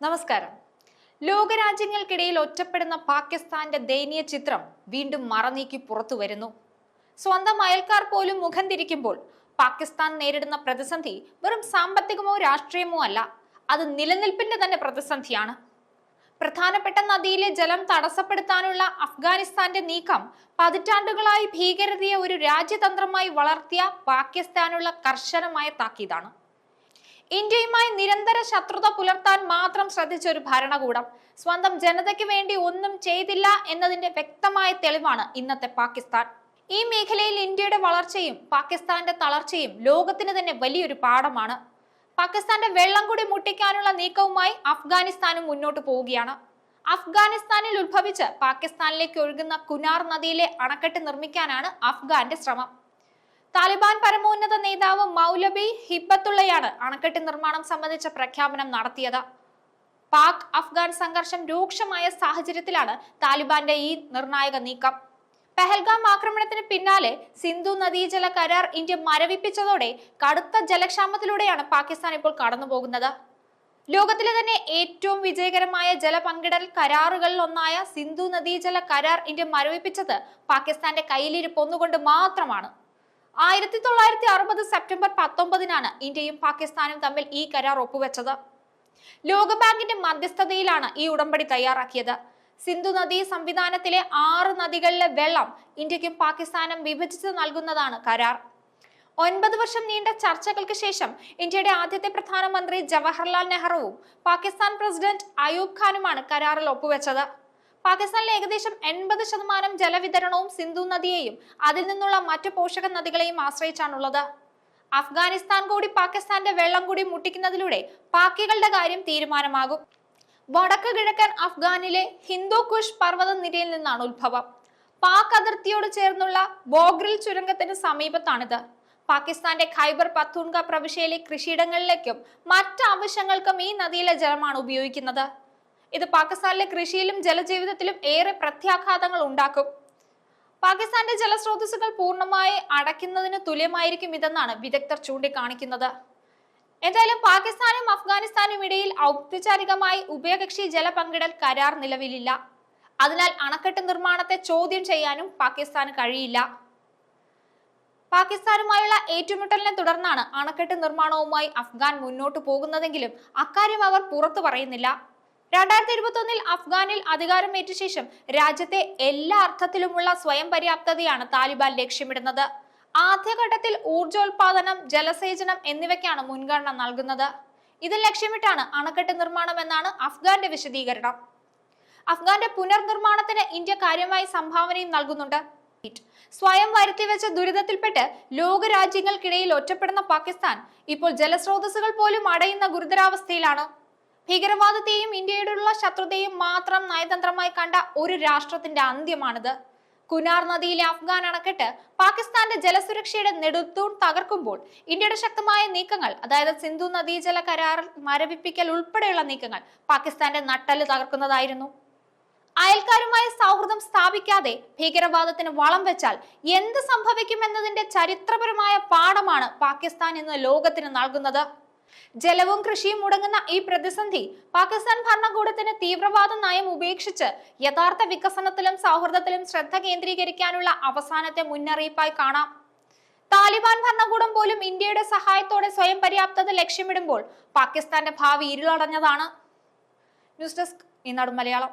നമസ്കാരം. ലോകരാജ്യങ്ങൾക്കിടയിൽ ഒറ്റപ്പെടുന്ന പാകിസ്ഥാന്റെ ദയനീയ ചിത്രം വീണ്ടും മറനീക്കി പുറത്തു വരുന്നു. സ്വന്തം അയൽക്കാർ പോലും മുഖം തിരിക്കുമ്പോൾ പാകിസ്ഥാൻ നേരിടുന്ന പ്രതിസന്ധി വെറും സാമ്പത്തികമോ രാഷ്ട്രീയമോ അല്ല, അത് നിലനിൽപ്പിന്റെ തന്നെ പ്രതിസന്ധിയാണ്. പ്രധാനപ്പെട്ട നദിയിലെ ജലം തടസ്സപ്പെടുത്താനുള്ള അഫ്ഗാനിസ്ഥാന്റെ നീക്കം പതിറ്റാണ്ടുകളായി ഭീകരതയെ ഒരു രാജ്യതന്ത്രമായി വളർത്തിയ പാകിസ്ഥാനുള്ള കർശനമായ താക്കീതാണ്. ഇന്ത്യയുമായി നിരന്തര ശത്രുത പുലർത്താൻ മാത്രം ശ്രദ്ധിച്ച ഒരു ഭരണകൂടം സ്വന്തം ജനതയ്ക്ക് വേണ്ടി ഒന്നും ചെയ്തില്ല എന്നതിന്റെ വ്യക്തമായ തെളിവാണ് ഇന്നത്തെ പാകിസ്ഥാൻ. ഈ മേഖലയിൽ ഇന്ത്യയുടെ വളർച്ചയും പാകിസ്ഥാന്റെ തളർച്ചയും ലോകത്തിന് തന്നെ വലിയൊരു പാഠമാണ്. പാകിസ്ഥാന്റെ വെള്ളം കൂടി മുട്ടിക്കാനുള്ള നീക്കവുമായി അഫ്ഗാനിസ്ഥാനും മുന്നോട്ട് പോവുകയാണ്. അഫ്ഗാനിസ്ഥാനിൽ ഉത്ഭവിച്ച് പാകിസ്ഥാനിലേക്ക് ഒഴുകുന്ന കുനാർ നദിയിലെ അണക്കെട്ട് നിർമ്മിക്കാനാണ് അഫ്ഗാന്റെ ശ്രമം. താലിബാൻ പരമോന്നത നേതാവ് മൗലവി ഹിബ്ബത്തുള്ളയാണ് അണക്കെട്ട് നിർമ്മാണം സംബന്ധിച്ച പ്രഖ്യാപനം നടത്തിയത്. പാക് അഫ്ഗാൻ സംഘർഷം രൂക്ഷമായ സാഹചര്യത്തിലാണ് താലിബാന്റെ ഈ നിർണായക നീക്കം. പെഹൽഗാം ആക്രമണത്തിന് പിന്നാലെ സിന്ധു നദീജല കരാർ ഇന്ത്യ മരവിപ്പിച്ചതോടെ കടുത്ത ജലക്ഷാമത്തിലൂടെയാണ് പാകിസ്ഥാൻ ഇപ്പോൾ കടന്നുപോകുന്നത്. ലോകത്തിലെ തന്നെ ഏറ്റവും വിജയകരമായ ജലപങ്കിടൽ കരാറുകളിൽ ഒന്നായ സിന്ധു നദീജല കരാർ ഇന്ത്യ മരവിപ്പിച്ചത് പാകിസ്ഥാന്റെ കയ്യിലിരിപ്പൊന്നുകൊണ്ട് മാത്രമാണ്. 1960 സെപ്റ്റംബർ 19 ഇന്ത്യയും പാകിസ്ഥാനും തമ്മിൽ ഈ കരാർ ഒപ്പുവെച്ചത്. ലോകബാങ്കിന്റെ മധ്യസ്ഥതയിലാണ് ഈ ഉടമ്പടി തയ്യാറാക്കിയത്. സിന്ധു നദീ സംവിധാനത്തിലെ 6 നദികളിലെ വെള്ളം ഇന്ത്യക്കും പാകിസ്ഥാനും വിഭജിച്ച് നൽകുന്നതാണ് കരാർ. 9 വർഷം നീണ്ട ചർച്ചകൾക്ക് ശേഷം ഇന്ത്യയുടെ ആദ്യത്തെ പ്രധാനമന്ത്രി ജവഹർലാൽ നെഹ്റുവും പാകിസ്ഥാൻ പ്രസിഡന്റ് അയൂബ് ഖാനുമാണ് കരാറിൽ ഒപ്പുവെച്ചത്. പാകിസ്ഥാനിലെ ഏകദേശം 80% ജലവിതരണവും സിന്ധു നദിയെയും അതിൽ നിന്നുള്ള മറ്റു പോഷക നദികളെയും ആശ്രയിച്ചാണുള്ളത്. അഫ്ഗാനിസ്ഥാൻ കൂടി പാകിസ്ഥാന്റെ വെള്ളം കൂടി മുട്ടിക്കുന്നതിലൂടെ പാക്കികളുടെ കാര്യം തീരുമാനമാകും. വടക്ക് കിഴക്കൻ അഫ്ഗാനിലെ ഹിന്ദുകുഷ് പർവ്വത നിരയിൽ നിന്നാണ് ഉത്ഭവം. പാക് അതിർത്തിയോട് ചേർന്നുള്ള ബോഗ്രിൽ ചുരങ്കത്തിന് സമീപത്താണിത്. പാകിസ്ഥാന്റെ ഖൈബർ പഖ്തൂൺഖ പ്രവിശ്യയിലെ കൃഷിയിടങ്ങളിലേക്കും മറ്റ് ആവശ്യങ്ങൾക്കും ഈ നദിയിലെ ജലമാണ് ഉപയോഗിക്കുന്നത്. ഇത് പാകിസ്ഥാനിലെ കൃഷിയിലും ജലജീവിതത്തിലും ഏറെ പ്രത്യാഘാതങ്ങൾ ഉണ്ടാക്കും. പാകിസ്ഥാന്റെ ജലസ്രോതസ്സുകൾ പൂർണ്ണമായി അടയ്ക്കുന്നതിന് തുല്യമായിരിക്കും ഇതെന്നാണ് വിദഗ്ധർ ചൂണ്ടിക്കാണിക്കുന്നത്. എന്തായാലും പാകിസ്ഥാനും അഫ്ഗാനിസ്ഥാനും ഇടയിൽ ഔപചാരികമായി ഉഭയകക്ഷി ജലപങ്കിടൽ കരാർ നിലവിലില്ല. അതിനാൽ അണക്കെട്ട് നിർമ്മാണത്തെ ചോദ്യം ചെയ്യാനും പാകിസ്ഥാന് കഴിയില്ല. പാകിസ്ഥാനുമായുള്ള ഏറ്റുമുട്ടലിനെ തുടർന്നാണ് അണക്കെട്ട് നിർമ്മാണവുമായി അഫ്ഗാൻ മുന്നോട്ട് പോകുന്നതെങ്കിലും അക്കാര്യം അവർ പുറത്തു പറയുന്നില്ല. 2021 അഫ്ഗാനിൽ അധികാരമേറ്റ ശേഷം രാജ്യത്തെ എല്ലാ അർത്ഥത്തിലുമുള്ള സ്വയം പര്യാപ്തതയാണ് താലിബാൻ ലക്ഷ്യമിടുന്നത്. ആദ്യഘട്ടത്തിൽ ഊർജോൽപാദനം, ജലസേചനം എന്നിവയ്ക്കാണ് മുൻഗണന നൽകുന്നത്. ഇത് ലക്ഷ്യമിട്ടാണ് അണക്കെട്ട് നിർമ്മാണം എന്നാണ് അഫ്ഗാന്റെ വിശദീകരണം. അഫ്ഗാന്റെ പുനർനിർമ്മാണത്തിന് ഇന്ത്യ കാര്യമായി സംഭാവനയും നൽകുന്നുണ്ട്. സ്വയം വരുത്തിവെച്ച ദുരിതത്തിൽപ്പെട്ട് ലോകരാജ്യങ്ങൾക്കിടയിൽ ഒറ്റപ്പെടുന്ന പാകിസ്ഥാൻ ഇപ്പോൾ ജലസ്രോതസ്സുകൾ പോലും അടയുന്ന ഗുരുതരാവസ്ഥയിലാണ്. ഭീകരവാദത്തെയും ഇന്ത്യയോടുള്ള ശത്രുതയും മാത്രം നയതന്ത്രമായി കണ്ട ഒരു രാഷ്ട്രത്തിന്റെ അന്ത്യമാണിത്. കുനാർ നദിയിലെ അഫ്ഗാൻ അണക്കെട്ട് പാകിസ്ഥാന്റെ ജലസുരക്ഷയുടെ നെടുത്തൂൺ തകർക്കുമ്പോൾ ഇന്ത്യയുടെ ശക്തമായ നീക്കങ്ങൾ, അതായത് സിന്ധു നദീജല കരാർ മരവിപ്പിക്കൽ ഉൾപ്പെടെയുള്ള നീക്കങ്ങൾ പാകിസ്ഥാന്റെ നട്ടെല്ല് തകർക്കുന്നതായിരുന്നു. അയൽക്കാരുമായി സൗഹൃദം സ്ഥാപിക്കാതെ ഭീകരവാദത്തിന് വളം വെച്ചാൽ എന്ത് സംഭവിക്കുമെന്നതിന്റെ ചരിത്രപരമായ പാഠമാണ് പാകിസ്ഥാൻ ഇന്ന് ലോകത്തിന് നൽകുന്നത്. ജലവും കൃഷിയും മുടങ്ങുന്ന ഈ പ്രതിസന്ധി പാകിസ്ഥാൻ ഭരണകൂടത്തിന് തീവ്രവാദ നയം ഉപേക്ഷിച്ച് യഥാർത്ഥ വികസനത്തിലും സൗഹൃദത്തിലും ശ്രദ്ധ കേന്ദ്രീകരിക്കാനുള്ള അവസാനത്തെ മുന്നറിയിപ്പായി കാണാം. താലിബാൻ ഭരണകൂടം പോലും ഇന്ത്യയുടെ സഹായത്തോടെ സ്വയം പര്യാപ്തത ലക്ഷ്യമിടുമ്പോൾ പാകിസ്ഥാന്റെ ഭാവി ഇരുളടഞ്ഞതാണ്. ന്യൂസ് ഡെസ്ക് ഈനാട് മലയാളം.